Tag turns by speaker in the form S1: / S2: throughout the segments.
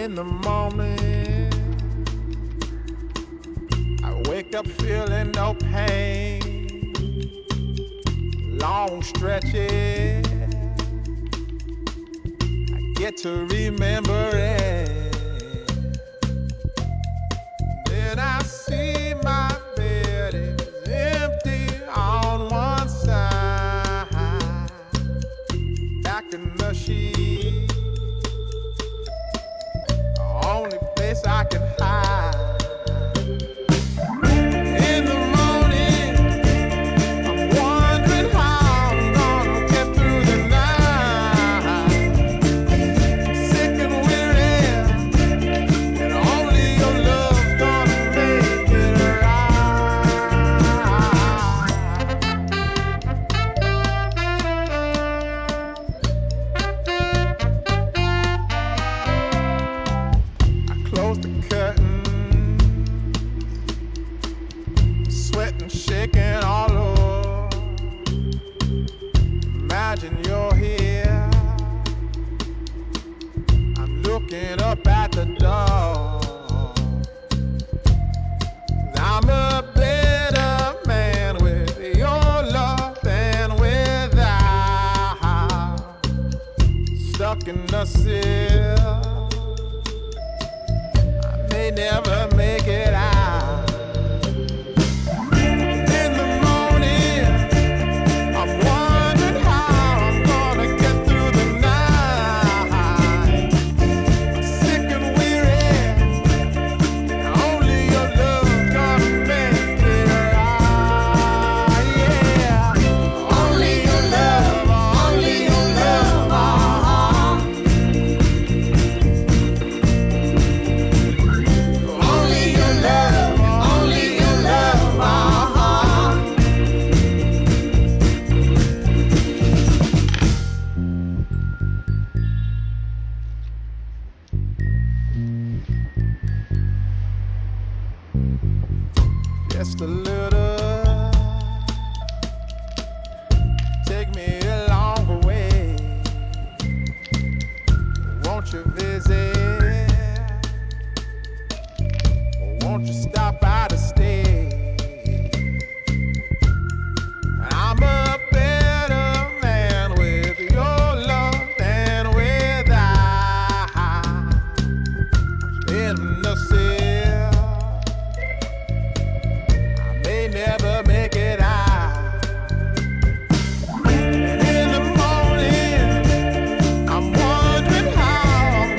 S1: In the morning, I wake up feeling no pain. Long stretches, I get to remember it. Then I see my bed is empty on one side. Back in the sheet, only place I can hide. In the morning, I'm wondering how I'm gonna get through the night. Sick and weary, and only your love's gonna make it close the curtain, sweating, shaking all over. Imagine you're here. I'm looking up at the door. I'm a better man with your love than without. Stuck in the seal, may never make it out. In the morning, I'm wondering how I'm gonna get through the night. Sick and weary, only your love's gonna make it right. Yeah, only your love, only your love. Only your love, only your love, Just a little, take me along the way. Won't you visit? Won't you stop by to stay? I'm a better man with your love than without. In the seal, I may never make it out. And in the morning, I'm wondering how I'm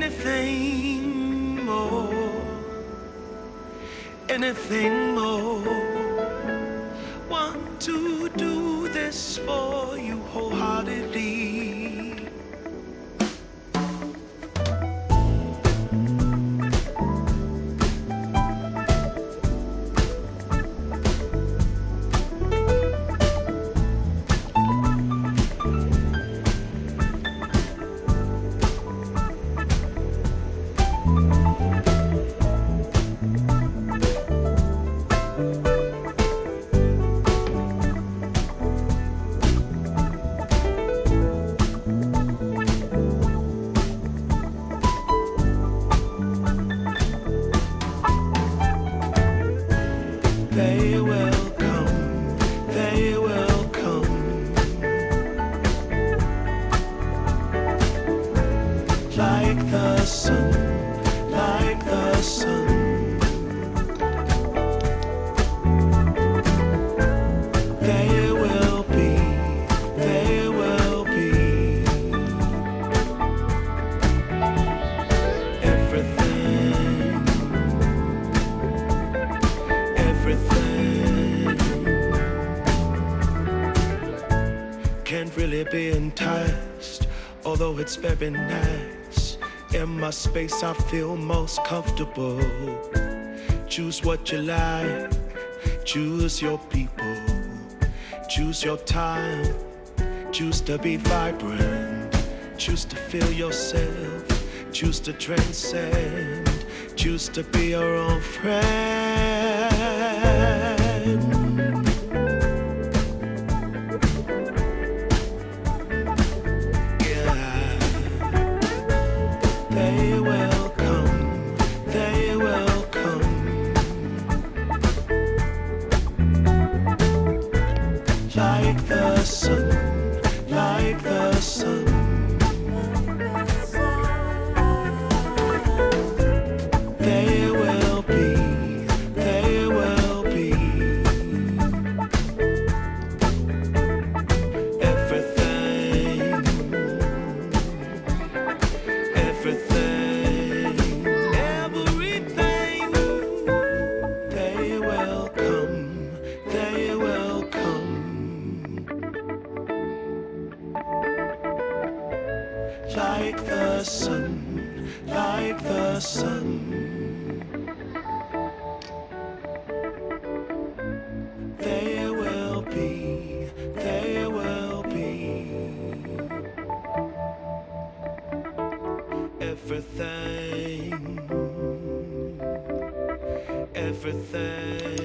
S2: anything more, anything more. Want to do this for you wholeheartedly. They will come, they will come, like the sun, like the sun. They will be, they will be everything, everything. Can't really be enticed, although it's very nice. In my space I feel most comfortable. Choose what you like, choose your people, choose your time, choose to be vibrant, choose to feel yourself, choose to transcend, choose to be your own friend. Yeah, they will come, they will come, like the sun, like the sun. They will be, they will be everything, everything, everything. They will come, they will come, like the sun, like the sun. They will be, they will be everything, everything.